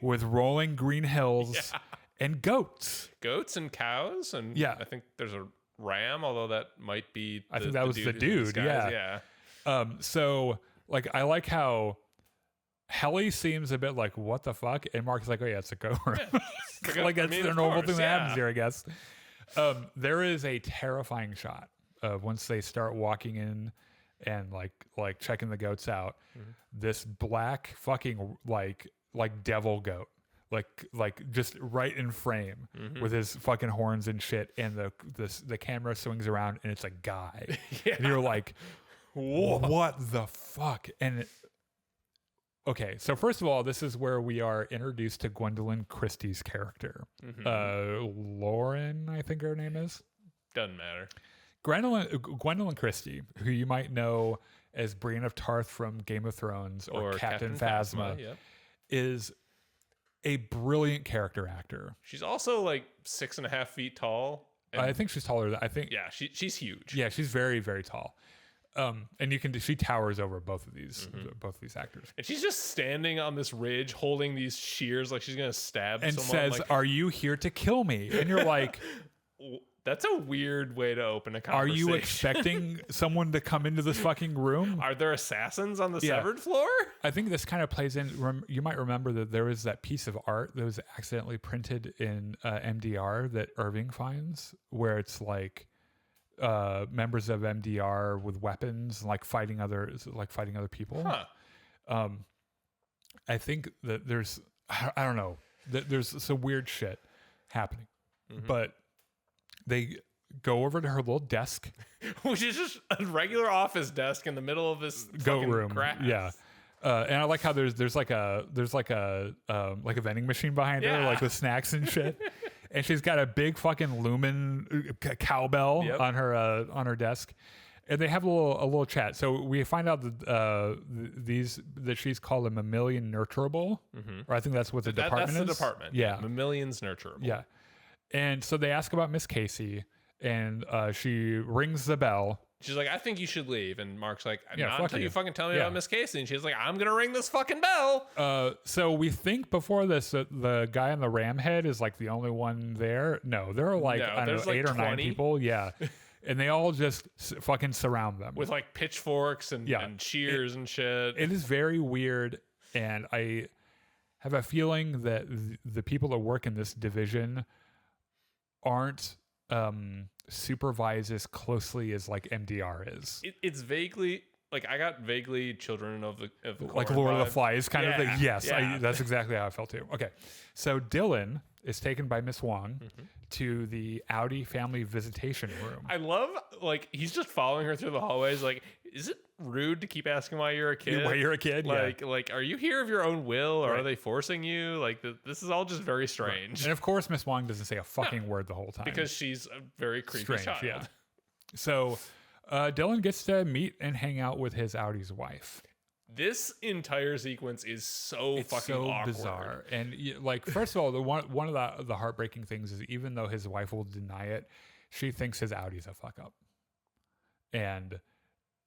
with rolling green hills and goats. Goats and cows, and I think there's a ram, although that might be I think that was the dude. Yeah. So like, I like how Helly seems a bit like, what the fuck? And Mark's like, oh yeah, it's a goat room. Like that's the normal thing that happens here, I guess. There is a terrifying shot of once they start walking in and like checking the goats out, this black fucking like devil goat. Like just right in frame with his fucking horns and shit, and the camera swings around and it's a guy, and you're like, what the fuck? And okay, so first of all, this is where we are introduced to Gwendolyn Christie's character, Lauren, I think her name is. Doesn't matter. Gwendolyn Christie, who you might know as Brienne of Tarth from Game of Thrones or Captain Phasma, is a brilliant character actor. She's also like 6.5 feet tall. I think she's taller than I think. Yeah, she's huge. Yeah, she's very, very tall. And she towers over both of these actors. And she's just standing on this ridge holding these shears like she's gonna stab and someone. Says, "Are you here to kill me?" And you're like, that's a weird way to open a conversation. Are you expecting someone to come into this fucking room? Are there assassins on the severed floor? I think this kind of plays in. You might remember that there was that piece of art that was accidentally printed in MDR that Irving finds, where it's like members of MDR with weapons, like fighting other people. I think that there's, I don't know, that there's some weird shit happening, but they go over to her little desk, which is just a regular office desk in the middle of this goat room. Grass. Yeah. And I like how there's like a vending machine behind her, like with snacks and shit. And she's got a big fucking lumen cowbell on her desk. And they have a little chat. So we find out that that she's called a mammalian nurturable, or I think that's what the department is. That's the department. Yeah, mammalians nurturable. Yeah. And so they ask about Miss Casey, and she rings the bell. She's like, I think you should leave. And Mark's like, not fuck until you fucking tell me about Miss Casey. And she's like, I'm going to ring this fucking bell. So we think before this that the guy on the ram head is like the only one there. No, there are like, I don't know, 8 or 9 people. Yeah. And they all just fucking surround them. With like pitchforks and shears and shit. It is very weird. And I have a feeling that the people that work in this division aren't supervised as closely as like MDR is. It's vaguely like, I got vaguely Children of the like Lord of the Flies kind of thing. Yes, yeah. That's exactly how I felt too. Okay, so Dylan is taken by Miss Wong to the Audi family visitation room. I love, like, he's just following her through the hallways. Like, is it rude to keep asking why you're a kid? Why you're a kid? Like, are you here of your own will, or are they forcing you? Like, this is all just very strange. And of course, Miss Wong doesn't say a fucking word the whole time because she's a very creepy child. Yeah. So Dylan gets to meet and hang out with his Audie's wife. This entire sequence is so fucking awkward. Bizarre. And like, first of all, one of the heartbreaking things is even though his wife will deny it, she thinks his Audie's a fuck up. And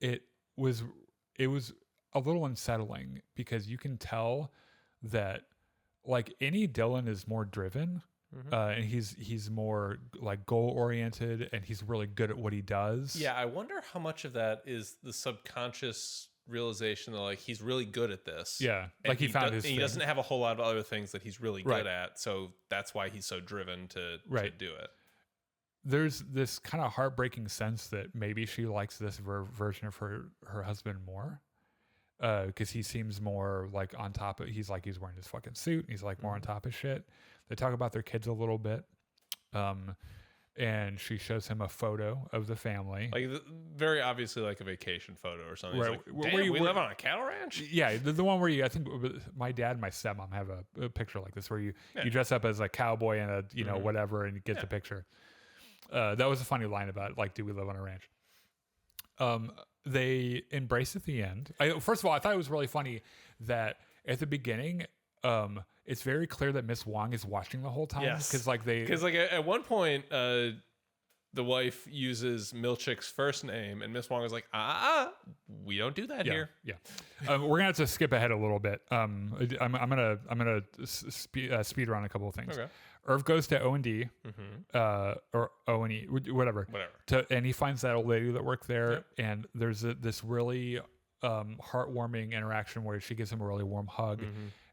it was a little unsettling because you can tell that like any Dylan is more driven. And he's more like goal oriented, and he's really good at what he does. Yeah, I wonder how much of that is the subconscious realization that like he's really good at this. Yeah, and like he found his. He doesn't have a whole lot of other things that he's really good at, so that's why he's so driven to do it. There's this kind of heartbreaking sense that maybe she likes this version of her husband more. Because he seems more like on top of, he's wearing his fucking suit. And he's like more on top of shit. They talk about their kids a little bit. And she shows him a photo of the family. Like very obviously like a vacation photo or something. Right. He's like, damn, we live on a cattle ranch? Yeah. The one where I think my dad and my stepmom have a picture like this where you dress up as a cowboy and a, whatever, and you get the picture. That was a funny line about like, do we live on a ranch? They embrace at the end. First of all, I thought it was really funny that at the beginning, it's very clear that Miss Wong is watching the whole time. Yes. Because at one point, the wife uses Milchick's first name, and Miss Wong is like, we don't do that here. Yeah. We're gonna have to skip ahead a little bit. I'm gonna speed around a couple of things. Okay. Irv goes to O&D, or O&E, whatever. And he finds that old lady that worked there, and there's this really heartwarming interaction where she gives him a really warm hug,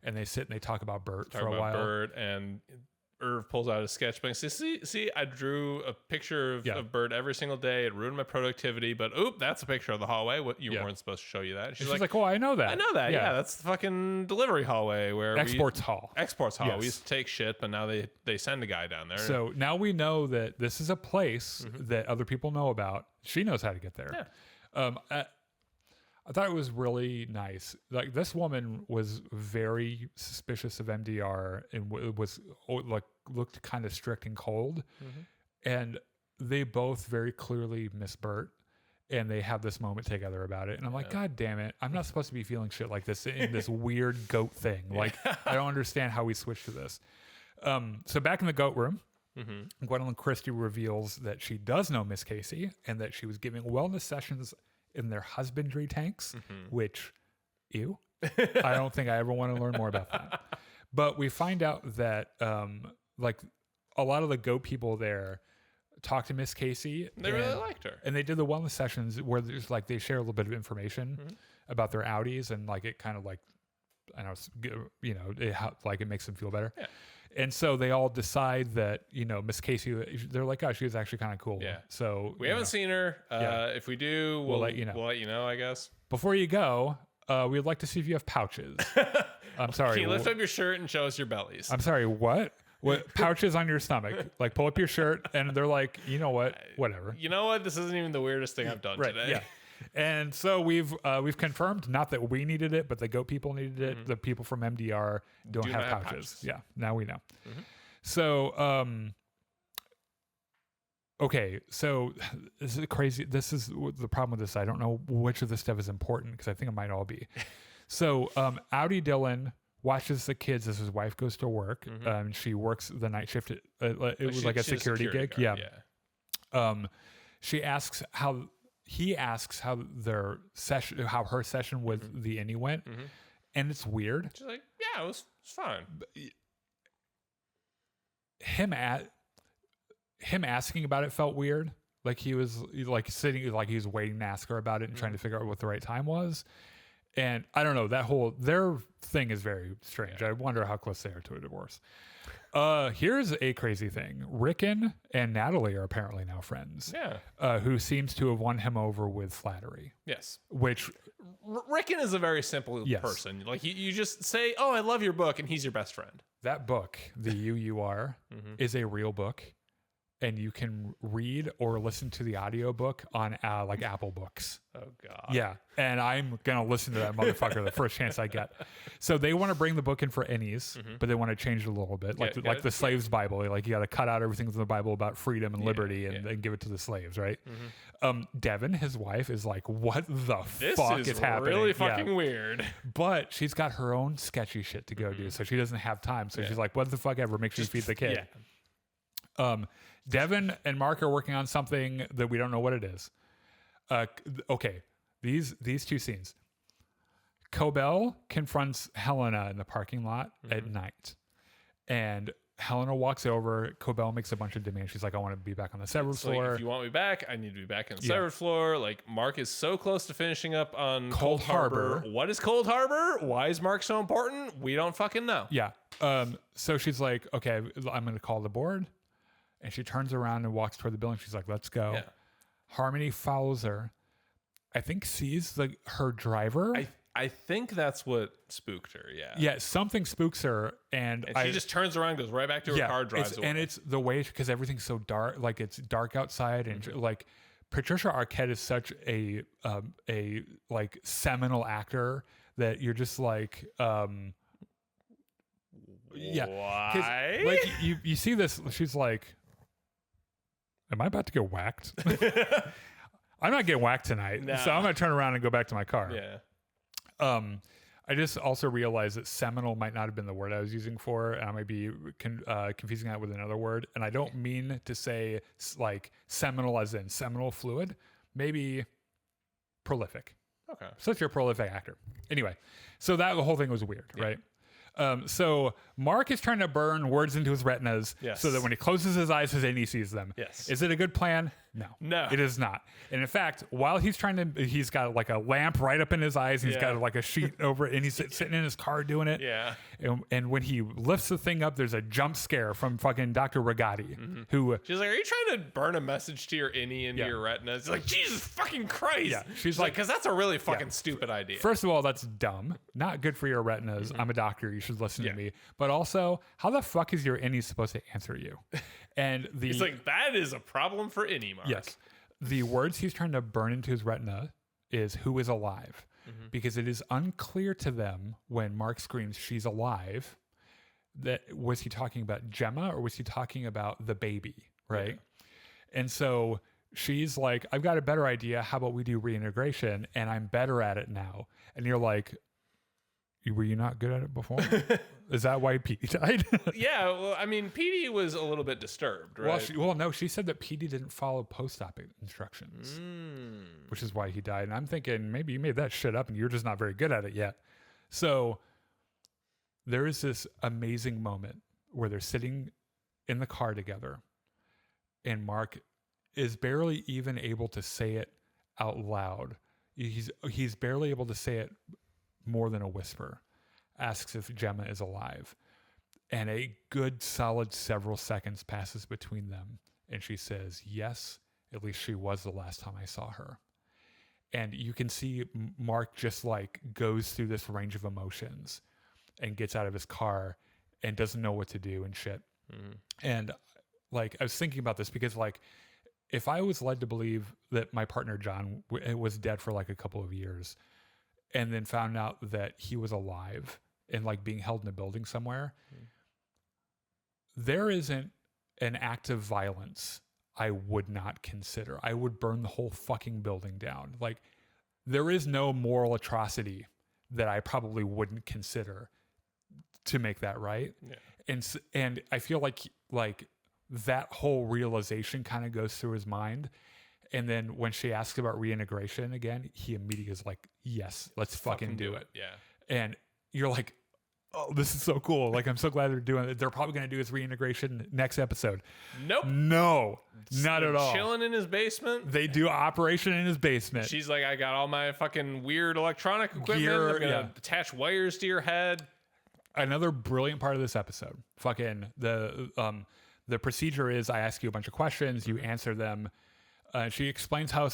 and they sit and they talk about Bert for a while. Bert, and Irv pulls out a sketchbook and says, see, I drew a picture of Bert every single day. It ruined my productivity, but that's a picture of the hallway. You weren't supposed to show you that. She's like, oh, I know that. I know that. Yeah, that's the fucking delivery hallway where Exports hall. Yes. We used to take shit, but now they send a guy down there. So now we know that this is a place that other people know about. She knows how to get there. Yeah. I thought it was really nice. Like, this woman was very suspicious of MDR and was like looked kind of strict and cold. And they both very clearly miss Bert, and they have this moment together about it. And I'm like, God damn it. I'm not supposed to be feeling shit like this in this weird goat thing. Like, I don't understand how we switched to this. So back in the goat room, Gwendolyn Christie reveals that she does know Miss Casey and that she was giving wellness sessions in their husbandry tanks, which, ew. I don't think I ever want to learn more about that. But we find out that like a lot of the goat people there talked to Miss Casey. They really liked her. And they did the wellness sessions where there's like they share a little bit of information about their Audis, and like it kind of like, I don't know, it makes them feel better. Yeah. And so they all decide that, Miss Casey, they're like, oh, she was actually kind of cool. Yeah. So we haven't seen her. If we do, we'll let you know. We'll let you know, I guess. Before you go, we'd like to see if you have pouches. I'm sorry. Can you lift up your shirt and show us your bellies? I'm sorry. What pouches on your stomach? Like, pull up your shirt, and they're like, you know what? Whatever. You know what? This isn't even the weirdest thing I've done today. Yeah. And so we've confirmed, not that we needed it, but the goat people needed it. The people from MDR don't have pouches. Yeah, now we know. So, okay, so this is crazy. This is the problem with this. I don't know which of this stuff is important because I think it might all be. So, Audie Dillon watches the kids as his wife goes to work. She works the night shift. It was like a security gig. Yeah. She asks he asks how her session with the Innie went, and it's weird. She's like, yeah, it was fine. Him asking about it felt weird. Like he was like sitting, like he was waiting to ask her about it and trying to figure out what the right time was. And I don't know, their thing is very strange. I wonder how close they are to a divorce. Here's a crazy thing. Rickon and Natalie are apparently now friends. Yeah. Who seems to have won him over with flattery. Yes. Which Rickon is a very simple person. Like you just say, "Oh, I love your book," and he's your best friend. That book, the UUR, is a real book. and you can read or listen to the audiobook on like Apple Books. Oh God. Yeah. And I'm going to listen to that motherfucker the first chance I get. So they want to bring the book in for innies, but they want to change it a little bit. Like the slaves Bible. Like you got to cut out everything from the Bible about freedom and liberty and give it to the slaves. Right. Devin, his wife, is like, what the fuck is happening? Really fucking weird. But she's got her own sketchy shit to go do. So she doesn't have time. So she's like, what the fuck ever, make sure you feed the kid. Yeah. Devin and Mark are working on something that we don't know what it is. Okay, these two scenes. Cobell confronts Helena in the parking lot at night, and Helena walks over. Cobell makes a bunch of demands. She's like, "I want to be back on the Severance floor. If you want me back, I need to be back on the Severance floor." Like Mark is so close to finishing up on Cold Harbor. What is Cold Harbor? Why is Mark so important? We don't fucking know. Yeah. So she's like, "Okay, I'm going to call the board." And she turns around and walks toward the building. She's like, let's go. Yeah. Harmony follows her. I think sees her driver. I think that's what spooked her. Yeah. Yeah. Something spooks her. And she just turns around, goes right back to her car, drives away. And it's the way, because everything's so dark, like it's dark outside. And like Patricia Arquette is such a like seminal actor that you're just like, yeah. Why? Like you see this, she's like, am I about to get whacked? I'm not getting whacked tonight. Nah. So I'm going to turn around and go back to my car. Yeah. I just also realized that seminal might not have been the word I was using for, and I might be confusing that with another word. And I don't mean to say like seminal as in seminal fluid, maybe prolific. Okay. Such a prolific actor. Anyway, so that whole thing was weird, right? So Mark is trying to burn words into his retinas so that when he closes his eyes, he sees them. Yes. Is it a good plan? No, it is not. And in fact, while he's he's got like a lamp right up in his eyes. And he's got like a sheet over it, and he's sitting in his car doing it. Yeah. And when he lifts the thing up, there's a jump scare from fucking Dr. Rigatti, who she's like, are you trying to burn a message to your innie into your retinas? He's like, Jesus fucking Christ. Yeah. She's like, because that's a really fucking stupid idea. First of all, that's dumb. Not good for your retinas. I'm a doctor. You should listen to me. But also, how the fuck is your innie supposed to answer you? And it's like, that is a problem for innie, Mark. Yes. The words he's trying to burn into his retina is who is alive. Because it is unclear to them when Mark screams, she's alive, that was he talking about Gemma or was he talking about the baby, right? Yeah. And so she's like, I've got a better idea. How about we do reintegration? And I'm better at it now. And you're like, were you not good at it before? Is that why Petey died? Yeah, well, I mean, Petey was a little bit disturbed, right? No, she said that Petey didn't follow post-op instructions, which is why he died. And I'm thinking maybe you made that shit up and you're just not very good at it yet. So there is this amazing moment where they're sitting in the car together and Mark is barely even able to say it out loud. He's barely able to say it more than a whisper. Asks if Gemma is alive. And a good solid several seconds passes between them. And she says, yes, at least she was the last time I saw her. And you can see Mark just like goes through this range of emotions and gets out of his car and doesn't know what to do and shit. And like, I was thinking about this because like, if I was led to believe that my partner John was dead for like a couple of years and then found out that he was alive and like being held in a building somewhere, there isn't an act of violence I would not consider. I would burn the whole fucking building down. Like, there is no moral atrocity that I probably wouldn't consider to make that right. Yeah. And I feel like that whole realization kind of goes through his mind. And then when she asks about reintegration again, he immediately is like, yes, let's fucking do it. Yeah. And you're like, oh, this is so cool. Like, I'm so glad they're doing it. They're probably going to do his reintegration next episode. Nope. No, not at all. Chilling in his basement. They do operation in his basement. She's like, I got all my fucking weird electronic equipment. I'm going to attach wires to your head. Another brilliant part of this episode. Fucking the procedure is I ask you a bunch of questions. You answer them. She explains how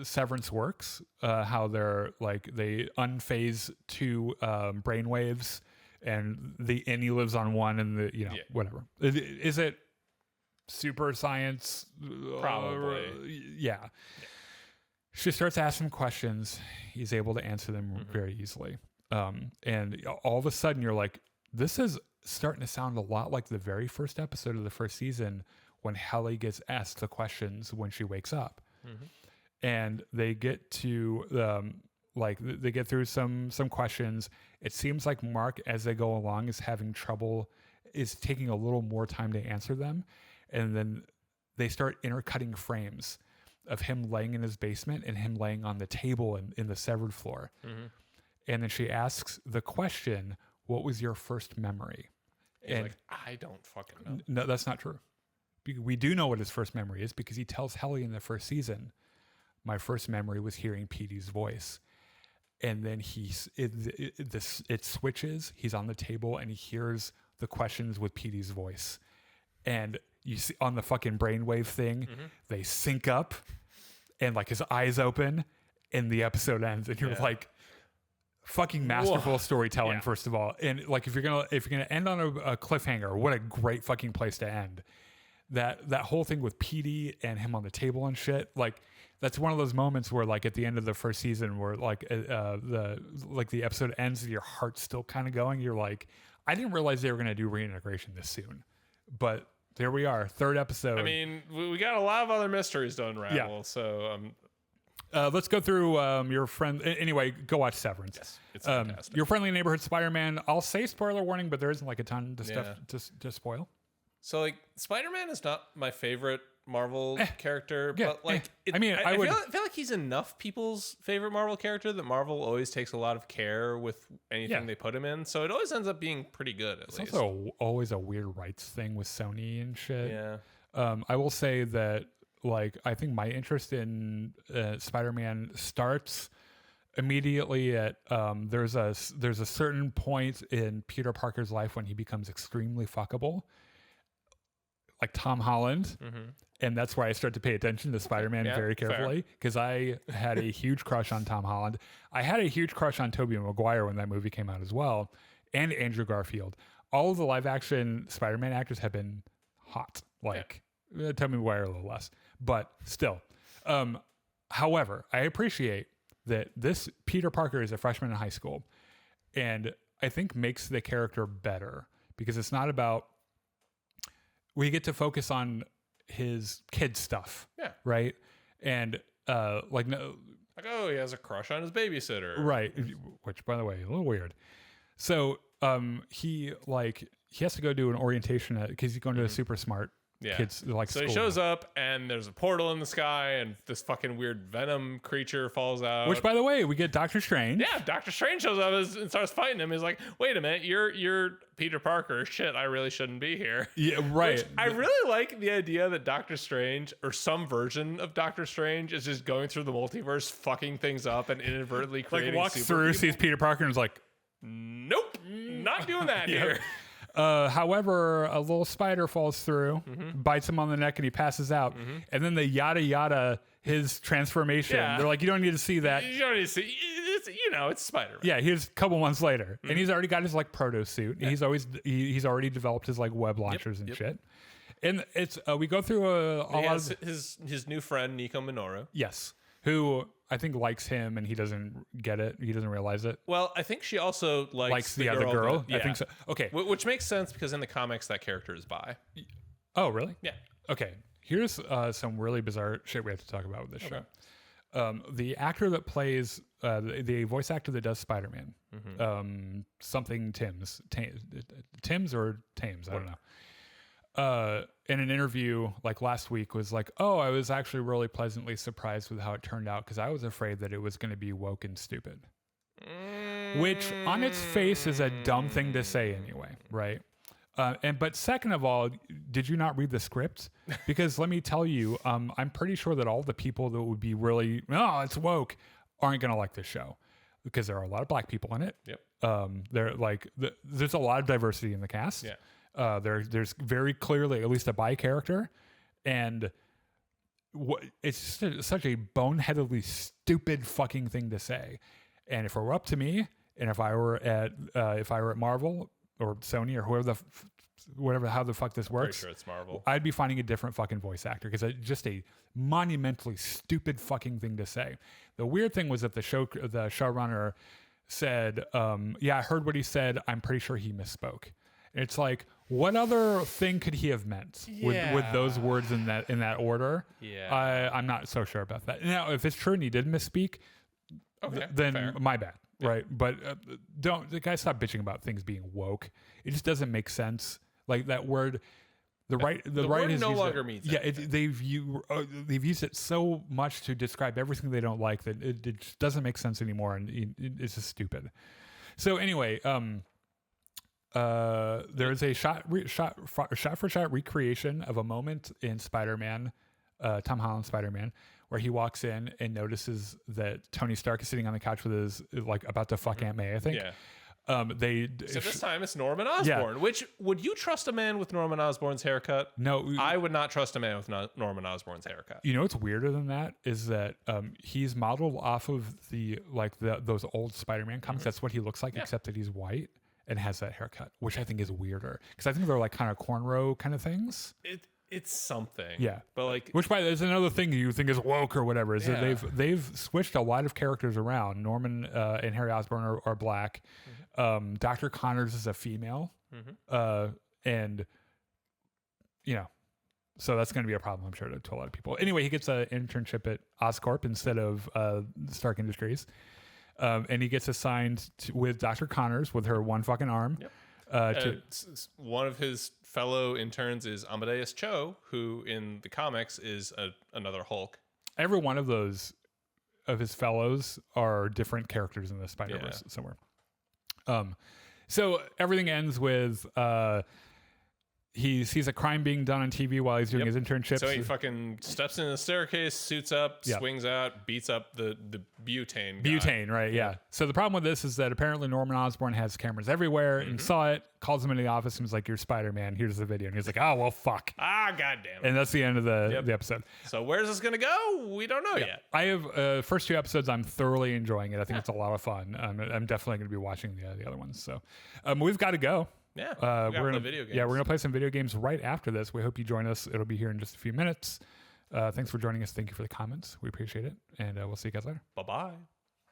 Severance works, how they're like they unphase two brainwaves, and the innie lives on one, and the whatever. Is it super science. Probably. Yeah. She starts asking questions. He's able to answer them very easily. And all of a sudden you're like, this is starting to sound a lot like the very first episode of the first season when Helly gets asked the questions when she wakes up. And they get to they get through some questions. It seems like Mark, as they go along, is taking a little more time to answer them. And then they start intercutting frames of him laying in his basement and him laying on the table in the severed floor. And then she asks the question, what was your first memory? And like, I don't fucking know. No, that's not true. We do know what his first memory is because he tells Helly in the first season, my first memory was hearing Petey's voice. And then it switches. He's on the table and he hears the questions with Petey's voice. And you see on the fucking brainwave thing, they sync up and like his eyes open and the episode ends. And you're like, fucking masterful storytelling, first of all. And like, if you're gonna end on a cliffhanger, what a great fucking place to end. That whole thing with Petey and him on the table and shit, like that's one of those moments where like at the end of the first season where like the episode ends and your heart's still kind of going. You're like, I didn't realize they were gonna do reintegration this soon, but there we are, third episode. I mean, we got a lot of other mysteries to unravel, so let's go through your friend. Anyway, go watch Severance. Yes, it's fantastic. Your friendly neighborhood Spider-Man. I'll say spoiler warning, but there isn't like a ton of stuff to spoil. So like Spider-Man is not my favorite Marvel character, yeah, but like I feel like he's enough people's favorite Marvel character that Marvel always takes a lot of care with anything they put him in. So it always ends up being pretty good. It's also always a weird rights thing with Sony and shit. Yeah. I will say that like I think my interest in Spider-Man starts immediately at there's a certain point in Peter Parker's life when he becomes extremely fuckable, like Tom Holland, and that's why I start to pay attention to Spider-Man very carefully because I had a huge crush on Tom Holland. I had a huge crush on Tobey Maguire when that movie came out as well, and Andrew Garfield. All of the live-action Spider-Man actors have been hot. Like Tobey Maguire a little less, but still. However, I appreciate that this Peter Parker is a freshman in high school, and I think makes the character better because it's not about. We get to focus on his kid stuff, right? And he has a crush on his babysitter, right? Which, by the way, a little weird. So he has to go do an orientation because he's going to a super smart kids like. So he shows up and there's a portal in the sky and this fucking weird venom creature falls out. Which, by the way, we get Doctor Strange. Yeah, Doctor Strange shows up and starts fighting him. He's like, "Wait a minute, you're Peter Parker. Shit, I really shouldn't be here." Yeah, right. Which I really like the idea that Doctor Strange or some version of Doctor Strange is just going through the multiverse, fucking things up and inadvertently creating. Like walks through, sees Peter Parker, and is like, "Nope, not doing that here." However, a little spider falls through, bites him on the neck, and he passes out. And then the yada yada his transformation. They're like, you don't need to see that. You don't need to see. It's Spider-Man. Yeah, here's a couple months later, and he's already got his like proto suit. Yeah. He's already developed his like web launchers and shit. And it's we go through a lot of his new friend Nico Minoru. Yes, who I think likes him, and he doesn't get it. He doesn't realize it. Well, I think she also likes the other girl. I think so. Okay, which makes sense because in the comics that character is bi. Oh, really? Yeah. Okay. Here's some really bizarre shit we have to talk about with this show. The actor that plays the voice actor that does Spider-Man, something Timms or Thames, I don't know. In an interview like last week was like, I was actually really pleasantly surprised with how it turned out because I was afraid that it was going to be woke and stupid, which on its face is a dumb thing to say anyway, right? But second of all, did you not read the script? Because let me tell you, I'm pretty sure that all the people that would be really, it's woke, aren't going to like this show because there are a lot of black people in it. Yep. There's a lot of diversity in the cast. Yeah. There's very clearly at least a bi character, and it's just such a boneheadedly stupid fucking thing to say. And if it were up to me, and if I were at Marvel or Sony or whoever the whatever, how the fuck this Pretty works, sure it's Marvel. I'd be finding a different fucking voice actor because it's just a monumentally stupid fucking thing to say. The weird thing was that the showrunner said, yeah, I heard what he said. I'm pretty sure he misspoke. It's like, what other thing could he have meant with those words in that order? Yeah. I'm not so sure about that. Now, if it's true and he did misspeak, then fair. my bad. Yeah. Right. But the guy stop bitching about things being woke. It just doesn't make sense. Like that word, the right word has no used longer it. means Yeah, anything. they've used it so much to describe everything they don't like that it just doesn't make sense anymore, and it's just stupid. So anyway, there is a shot for shot recreation of a moment in Spider-Man, Tom Holland's Spider-Man, where he walks in and notices that Tony Stark is sitting on the couch with his like about to fuck Aunt May, I think. Yeah. So this time it's Norman Osborn. Which, would you trust a man with Norman Osborn's haircut? No, I would not trust a man with Norman Osborn's haircut. You know what's weirder than that is that he's modeled off of those old Spider-Man comics. That's what he looks like, except that he's white and has that haircut, which I think is weirder because I think they're like kind of cornrow kind of things. It's something. Yeah. But like, which by there's another thing you think is woke or whatever is that they've switched a lot of characters around. Norman and Harry Osborn are black. Dr. Connors is a female. And you know, so that's going to be a problem, I'm sure, to a lot of people. Anyway, he gets an internship at Oscorp instead of Stark Industries. And he gets assigned with Dr. Connors with her one fucking arm. Yep. One of his fellow interns is Amadeus Cho, who in the comics is another Hulk. Every one of his fellows are different characters in the Spider-Verse somewhere. So everything ends with he sees a crime being done on TV while he's doing his internship. So he fucking steps in the staircase, suits up, swings out, beats up the butane guy. Butane, right, yeah. So the problem with this is that apparently Norman Osborn has cameras everywhere and saw it, calls him into the office and was like, "You're Spider-Man, here's the video." And he's like, "Oh, well, fuck." Goddamn it. And that's the end of the episode. So where's this going to go? We don't know yet. I have first 2 episodes. I'm thoroughly enjoying it. I think it's a lot of fun. I'm definitely going to be watching the other ones. So we've got to go. Yeah, we're gonna play video games. Yeah, we're gonna play some video games right after this. We hope you join us. It'll be here in just a few minutes. Thanks for joining us. Thank you for the comments. We appreciate it, and we'll see you guys later. Bye-bye.